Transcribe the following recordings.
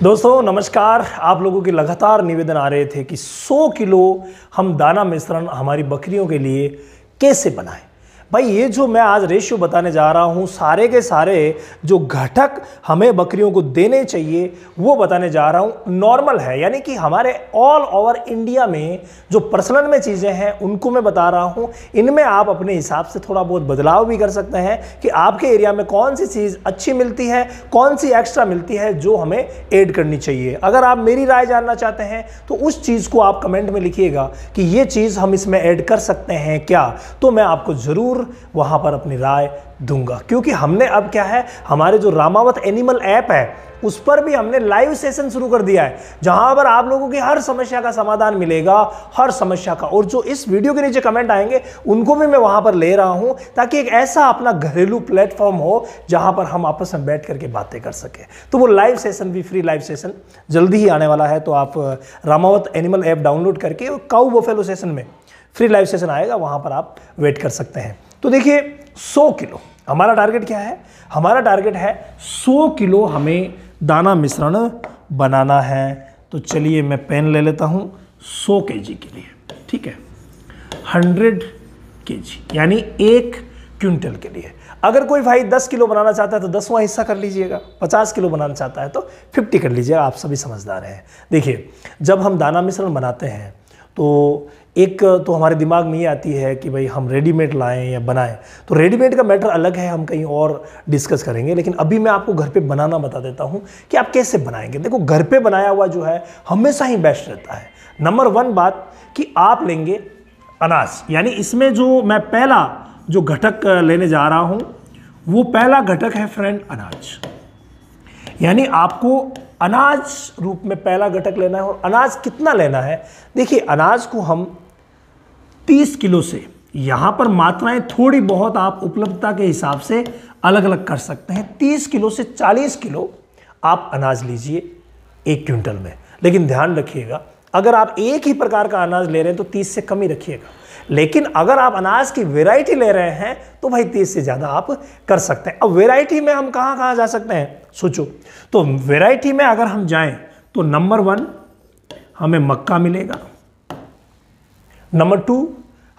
दोस्तों नमस्कार। आप लोगों के लगातार निवेदन आ रहे थे कि 100 किलो हम दाना मिश्रण हमारी बकरियों के लिए कैसे बनाएं। भाई ये जो मैं आज रेशियो बताने जा रहा हूँ, सारे के सारे जो घटक हमें बकरियों को देने चाहिए वो बताने जा रहा हूँ। नॉर्मल है, यानी कि हमारे ऑल ओवर इंडिया में जो प्रचलन में चीज़ें हैं उनको मैं बता रहा हूँ। इनमें आप अपने हिसाब से थोड़ा बहुत बदलाव भी कर सकते हैं कि आपके एरिया में कौन सी चीज़ अच्छी मिलती है, कौन सी एक्स्ट्रा मिलती है जो हमें ऐड करनी चाहिए। अगर आप मेरी राय जानना चाहते हैं तो उस चीज़ को आप कमेंट में लिखिएगा कि ये चीज़ हम इसमें ऐड कर सकते हैं क्या, तो मैं आपको ज़रूर वहां पर अपनी राय दूंगा। क्योंकि हमने अब क्या है, हमारे जो रामावत एनिमल ऐप है उस पर भी हमने लाइव सेशन शुरू कर दिया है, जहां पर आप लोगों की हर समस्या का समाधान मिलेगा, हर समस्या का। और जो इस वीडियो के नीचे कमेंट आएंगे उनको भी मैं वहां पर ले रहा हूं, ताकि एक ऐसा अपना घरेलू प्लेटफॉर्म हो जहां पर हम आपस में बैठ करके बातें कर सके। तो वो लाइव सेशन भी, फ्री लाइव सेशन जल्दी ही आने वाला है। तो आप रामावत एनिमल ऐप डाउनलोड करके काऊ बफेलो सेशन में फ्री लाइव सेशन आएगा, वहां पर आप वेट कर सकते हैं। तो देखिए 100 किलो हमारा टारगेट क्या है। हमारा टारगेट है 100 किलो हमें दाना मिश्रण बनाना है। तो चलिए मैं पेन ले लेता हूं 100 केजी के लिए, ठीक है। 100 केजी यानी 1 क्विंटल के लिए। अगर कोई भाई 10 किलो बनाना चाहता है तो 10वां हिस्सा कर लीजिएगा, 50 किलो बनाना चाहता है तो 50 कर लीजिएगा। आप सभी समझदार हैं। देखिए जब हम दाना मिश्रण बनाते हैं तो एक तो हमारे दिमाग में ये आती है कि भाई हम रेडीमेड लाएं या बनाएं। तो रेडीमेड का मैटर अलग है, हम कहीं और डिस्कस करेंगे। लेकिन अभी मैं आपको घर पे बनाना बता देता हूं कि आप कैसे बनाएंगे। देखो घर पे बनाया हुआ जो है हमेशा ही बेस्ट रहता है। नंबर 1 बात कि आप लेंगे अनाज, यानी इसमें जो मैं पहला जो घटक लेने जा रहा हूं वो पहला घटक है फ्रेंड अनाज। यानी आपको अनाज रूप में पहला घटक लेना है। और अनाज कितना लेना है, देखिए अनाज को हम 30 किलो से, यहां पर मात्राएं थोड़ी बहुत आप उपलब्धता के हिसाब से अलग अलग कर सकते हैं। 30 किलो से 40 किलो आप अनाज लीजिए 1 क्विंटल में। लेकिन ध्यान रखिएगा, अगर आप एक ही प्रकार का अनाज ले रहे हैं तो 30 से कम ही रखिएगा। लेकिन अगर आप अनाज की वैरायटी ले रहे हैं तो भाई 30 से ज़्यादा आप कर सकते हैं। अब वैरायटी में हम कहाँ कहाँ जा सकते हैं, सोचो। तो वैरायटी में अगर हम जाएं तो नंबर 1 हमें मक्का मिलेगा, नंबर 2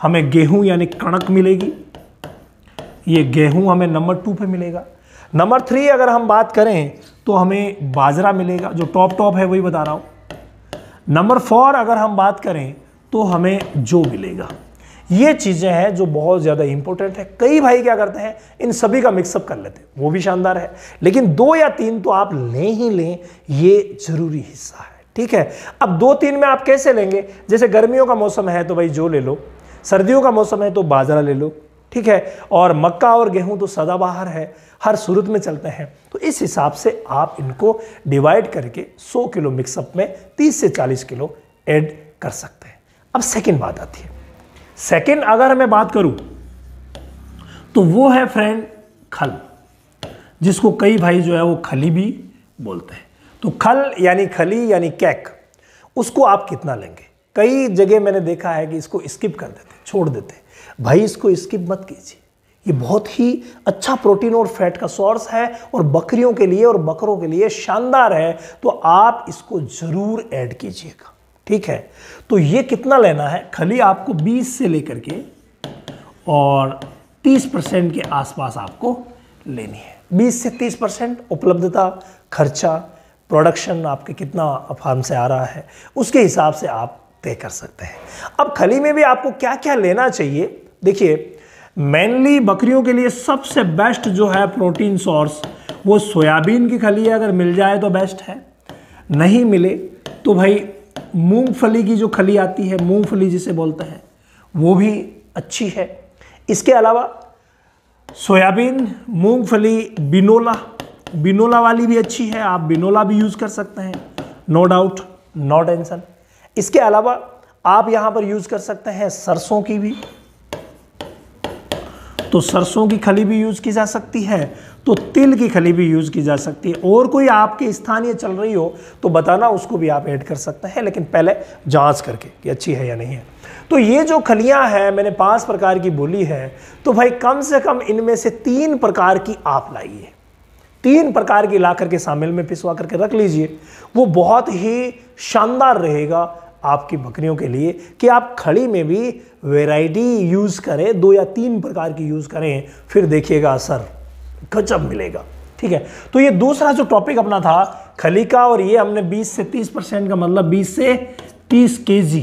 हमें गेहूं यानी कणक मिलेगी। ये गेहूं हमें नंबर 2 पे मिलेगा। नंबर 3 अगर हम बात करें तो हमें बाजरा मिलेगा, जो टॉप है वही बता रहा हूं। नंबर 4 अगर हम बात करें तो हमें जौ मिलेगा। ये चीज़ें हैं जो बहुत ज़्यादा इंपॉर्टेंट है। कई भाई क्या करते हैं, इन सभी का मिक्सअप कर लेते हैं, वो भी शानदार है। लेकिन 2 या 3 तो आप लें ही लें, ये जरूरी हिस्सा है, ठीक है। अब 2-3 में आप कैसे लेंगे, जैसे गर्मियों का मौसम है तो भाई जौ ले लो, सर्दियों का मौसम है तो बाजरा ले लो, ठीक है। और मक्का और गेहूं तो सदाबहार है, हर सूरत में चलते हैं। तो इस हिसाब से आप इनको डिवाइड करके 100 किलो मिक्सअप में 30 से 40 किलो ऐड कर सकते हैं। अब सेकेंड बात आती है। सेकेंड अगर मैं बात करूं तो वो है फ्रेंड खल, जिसको कई भाई जो है वो खली भी बोलते हैं। तो खल यानी खली यानी कैक, उसको आप कितना लेंगे। कई जगह मैंने देखा है कि इसको स्किप कर देते, छोड़ देते। भाई इसको स्किप मत कीजिए, ये बहुत ही अच्छा प्रोटीन और फैट का सोर्स है और बकरियों के लिए और बकरों के लिए शानदार है। तो आप इसको जरूर ऐड कीजिएगा, ठीक है। तो ये कितना लेना है, खली आपको 20 से लेकर के और 30% के आसपास आपको लेनी है। 20 से 30% उपलब्धता, खर्चा, प्रोडक्शन आपके कितना फार्म से आ रहा है उसके हिसाब से आप तय कर सकते हैं। अब खली में भी आपको क्या क्या लेना चाहिए, देखिए मेनली बकरियों के लिए सबसे बेस्ट जो है प्रोटीन सोर्स वो सोयाबीन की खली है। अगर मिल जाए तो बेस्ट है, नहीं मिले तो भाई मूंगफली की जो खली आती है, मूंगफली जिसे बोलते हैं, वो भी अच्छी है। इसके अलावा सोयाबीन, मूंगफली, बिनोला वाली भी अच्छी है, आप बिनोला भी यूज़ कर सकते हैं, नो डाउट, नो टेंशन। इसके अलावा आप यहाँ पर यूज़ कर सकते हैं सरसों की भी, तो सरसों की खली भी यूज़ की जा सकती है, तो तिल की खली भी यूज़ की जा सकती है। और कोई आपके स्थानीय चल रही हो तो बताना, उसको भी आप ऐड कर सकते हैं, लेकिन पहले जांच करके कि अच्छी है या नहीं है। तो ये जो खलियां हैं मैंने 5 प्रकार की बोली है, तो भाई कम से कम इनमें से 3 प्रकार की आप लाइए। 3 प्रकार की ला करके शामिल में पिसवा करके रख लीजिए। वो बहुत ही शानदार रहेगा आपकी बकरियों के लिए कि आप खड़ी में भी वैरायटी यूज़ करें, 2 या 3 प्रकार की यूज़ करें, फिर देखिएगा असर गजब मिलेगा। ठीक है, तो ये दूसरा जो टॉपिक अपना था खली का, और ये हमने 20 से 30% का मतलब 20 से 30 kg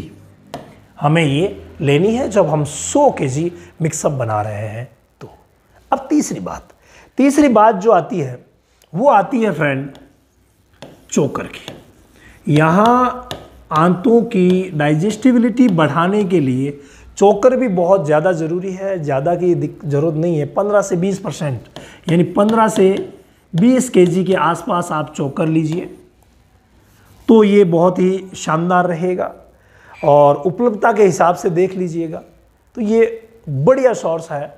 हमें ये लेनी है जब हम 100 kg मिक्सअप बना रहे हैं। तो अब तीसरी बात जो आती है वो आती है फ्रेंड चोकर की। यहाँ आंतों की डाइजेस्टिबिलिटी बढ़ाने के लिए चोकर भी बहुत ज़्यादा ज़रूरी है। ज़्यादा की ज़रूरत नहीं है, 15 से 20%, यानी 15 से 20 kg के आसपास आप चोकर लीजिए तो ये बहुत ही शानदार रहेगा। और उपलब्धता के हिसाब से देख लीजिएगा तो ये बढ़िया सोर्स है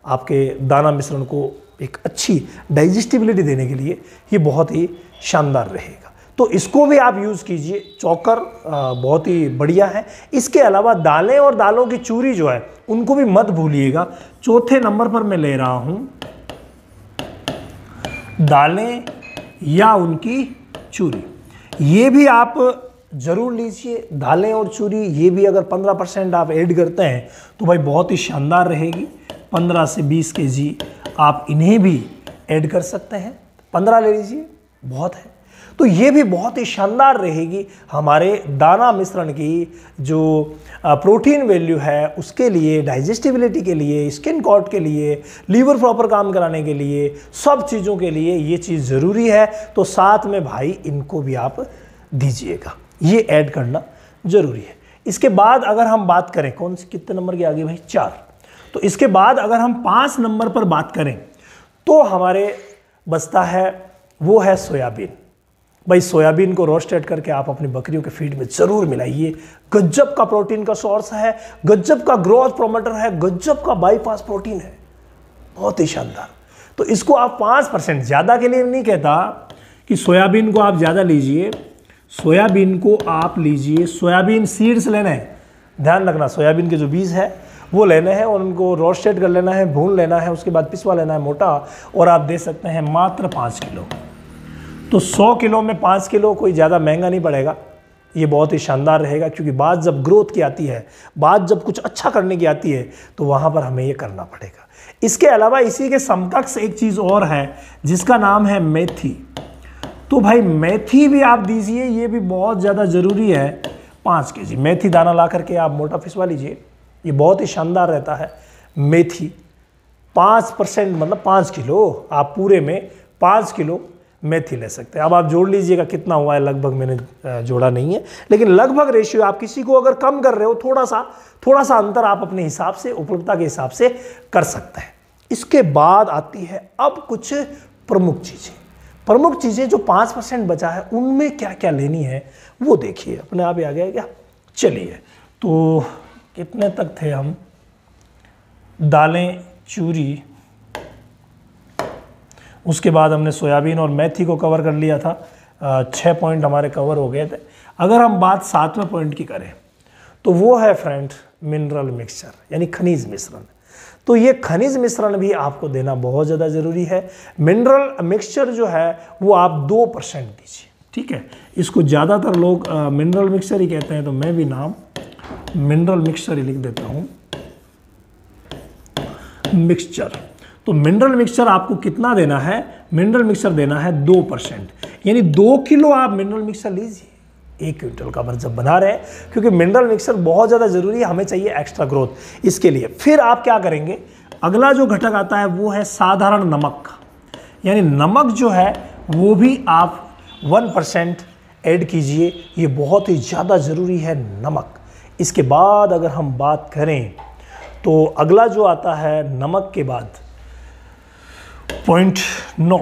आपके दाना मिश्रण को एक अच्छी डाइजेस्टिबिलिटी देने के लिए, ये बहुत ही शानदार रहेगा। तो इसको भी आप यूज़ कीजिए, चोकर बहुत ही बढ़िया है। इसके अलावा दालें और दालों की चूरी जो है उनको भी मत भूलिएगा। चौथे नंबर पर मैं ले रहा हूँ दालें या उनकी चूरी, ये भी आप ज़रूर लीजिए। दालें और चूरी ये भी अगर 15% आप ऐड करते हैं तो भाई बहुत ही शानदार रहेगी। 15 से 20 kg आप इन्हें भी ऐड कर सकते हैं, 15 ले लीजिए, बहुत है। तो ये भी बहुत ही शानदार रहेगी हमारे दाना मिश्रण की जो प्रोटीन वैल्यू है उसके लिए, डाइजेस्टिबिलिटी के लिए, स्किन कॉट के लिए, लीवर प्रॉपर काम कराने के लिए, सब चीज़ों के लिए ये चीज़ ज़रूरी है। तो साथ में भाई इनको भी आप दीजिएगा, ये ऐड करना ज़रूरी है। इसके बाद अगर हम बात करें कौन सी कितने नंबर की आगे भाई 4, तो इसके बाद अगर हम 5 नंबर पर बात करें तो हमारे बचता है वो है सोयाबीन। भाई सोयाबीन को रोस्टेड करके आप अपनी बकरियों के फीड में ज़रूर मिलाइए। गजब का प्रोटीन का सोर्स है, गजब का ग्रोथ प्रोमोटर है, गजब का बाईपास प्रोटीन है, बहुत ही शानदार। तो इसको आप 5%, ज़्यादा के लिए नहीं कहता कि सोयाबीन को आप ज़्यादा लीजिए, सोयाबीन को आप लीजिए, सोयाबीन सीड्स लेने हैं, ध्यान रखना सोयाबीन के जो बीज है वो लेने हैं और उनको रोस्टेड कर लेना है, भून लेना है, उसके बाद पिसवा लेना है मोटा, और आप दे सकते हैं मात्र 5 किलो। तो 100 किलो में 5 किलो कोई ज़्यादा महंगा नहीं पड़ेगा, ये बहुत ही शानदार रहेगा। क्योंकि बात जब ग्रोथ की आती है, बात जब कुछ अच्छा करने की आती है तो वहाँ पर हमें ये करना पड़ेगा। इसके अलावा इसी के समकक्ष एक चीज़ और है जिसका नाम है मेथी। तो भाई मेथी भी आप दीजिए, ये भी बहुत ज़्यादा ज़रूरी है। 5 kg मेथी दाना ला करके आप मोटा पिसवा लीजिए, ये बहुत ही शानदार रहता है। मेथी 5% मतलब 5 किलो, आप पूरे में 5 किलो मेथी ले सकते हैं। अब आप जोड़ लीजिएगा कितना हुआ है, लगभग मैंने जोड़ा नहीं है, लेकिन लगभग रेशियो आप किसी को अगर कम कर रहे हो थोड़ा सा अंतर आप अपने हिसाब से, उपलब्धता के हिसाब से कर सकते हैं। इसके बाद आती है अब कुछ प्रमुख चीज़ें जो 5% बचा है उनमें क्या क्या लेनी है वो देखिए। अपने आप ही आ गया क्या? चलिए, तो कितने तक थे हम? दालें, चूरी, उसके बाद हमने सोयाबीन और मेथी को कवर कर लिया था। 6 पॉइंट हमारे कवर हो गए थे। अगर हम बात 7वें पॉइंट की करें तो वो है फ्रेंड मिनरल मिक्सचर, यानी खनिज मिश्रण। तो ये खनिज मिश्रण भी आपको देना बहुत ज़्यादा ज़रूरी है। मिनरल मिक्सचर जो है वो आप 2% दीजिए, ठीक है। इसको ज़्यादातर लोग मिनरल मिक्सचर ही कहते हैं, तो मैं भी नाम मिनरल मिक्सचर ही लिख देता हूँ, मिक्सचर। तो मिनरल मिक्सचर आपको कितना देना है? मिनरल मिक्सचर देना है 2%, यानी 2 किलो आप मिनरल मिक्सचर लीजिए 1 क्विंटल का जब बना रहे हैं, क्योंकि मिनरल मिक्सचर बहुत ज़्यादा ज़रूरी है, हमें चाहिए एक्स्ट्रा ग्रोथ इसके लिए। फिर आप क्या करेंगे, अगला जो घटक आता है वो है साधारण नमक, यानी नमक जो है वो भी आप 1% ऐड कीजिए, ये बहुत ही ज़्यादा ज़रूरी है नमक। इसके बाद अगर हम बात करें तो अगला जो आता है नमक के बाद पॉइंट 9,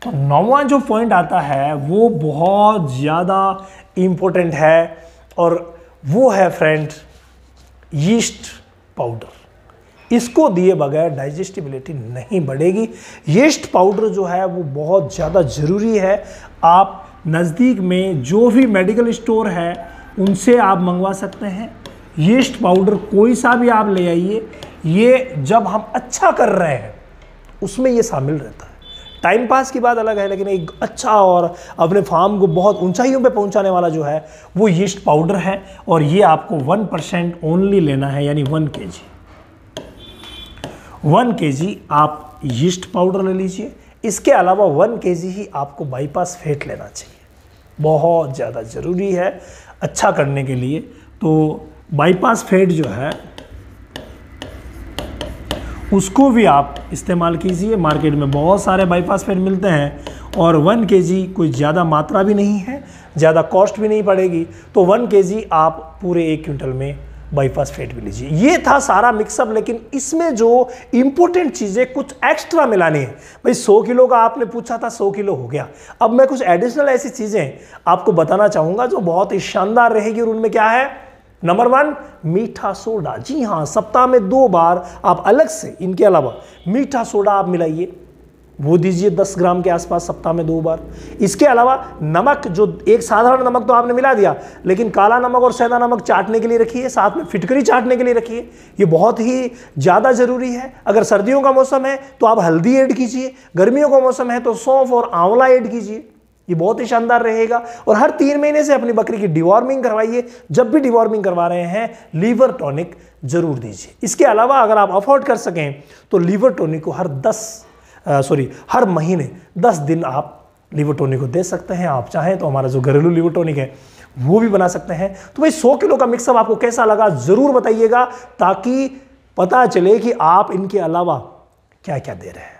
तो 9वां जो पॉइंट आता है वो बहुत ज़्यादा इम्पोर्टेंट है, और वो है फ्रेंड यीस्ट पाउडर। इसको दिए बगैर डाइजेस्टिबिलिटी नहीं बढ़ेगी। यीस्ट पाउडर जो है वो बहुत ज़्यादा ज़रूरी है। आप नज़दीक में जो भी मेडिकल स्टोर है उनसे आप मंगवा सकते हैं। यीस्ट पाउडर कोई सा भी आप ले आइए, ये जब हम अच्छा कर रहे हैं उसमें ये शामिल रहता है, टाइम पास की बात अलग है, लेकिन एक अच्छा और अपने फार्म को बहुत ऊंचाइयों पे पहुंचाने वाला जो है वो यीस्ट पाउडर है। और ये आपको 1% ओनली लेना है, यानी 1 kg। 1 kg आप यीस्ट पाउडर ले लीजिए। इसके अलावा 1 kg ही आपको बाईपास फैट लेना चाहिए, बहुत ज़्यादा ज़रूरी है अच्छा करने के लिए। तो बाईपास फैट जो है उसको भी आप इस्तेमाल कीजिए। मार्केट में बहुत सारे बाईपास फैट मिलते हैं और 1 kg कोई ज़्यादा मात्रा भी नहीं है, ज़्यादा कॉस्ट भी नहीं पड़ेगी। तो 1 kg आप पूरे 1 क्विंटल में बाईपास फैट भी लीजिए। ये था सारा मिक्सअप, लेकिन इसमें जो इंपॉर्टेंट चीज़ें कुछ एक्स्ट्रा मिलानी है। भाई 100 किलो का आपने पूछा था, 100 किलो हो गया। अब मैं कुछ एडिशनल ऐसी चीज़ें आपको बताना चाहूँगा जो बहुत ही शानदार रहेगी। और उनमें क्या है? नंबर 1, मीठा सोडा। जी हाँ, सप्ताह में 2 बार आप अलग से इनके अलावा मीठा सोडा आप मिलाइए, वो दीजिए 10 ग्राम के आसपास सप्ताह में 2 बार। इसके अलावा नमक, जो एक साधारण नमक तो आपने मिला दिया, लेकिन काला नमक और सैंधा नमक चाटने के लिए रखिए, साथ में फिटकरी चाटने के लिए रखिए। ये बहुत ही ज़्यादा ज़रूरी है। अगर सर्दियों का मौसम है तो आप हल्दी ऐड कीजिए, गर्मियों का मौसम है तो सौंफ और आंवला ऐड कीजिए, ये बहुत ही शानदार रहेगा। और हर 3 महीने से अपनी बकरी की डिवॉर्मिंग करवाइए। जब भी डिवॉर्मिंग करवा रहे हैं लीवर टॉनिक जरूर दीजिए। इसके अलावा अगर आप अफोर्ड कर सकें तो लीवर टॉनिक को हर महीने 10 दिन आप लीवर टॉनिक को दे सकते हैं। आप चाहें तो हमारा जो घरेलू लीवर टॉनिक है वो भी बना सकते हैं। तो भाई 100 किलो का मिक्सअप आपको कैसा लगा जरूर बताइएगा, ताकि पता चले कि आप इनके अलावा क्या क्या दे रहे हैं।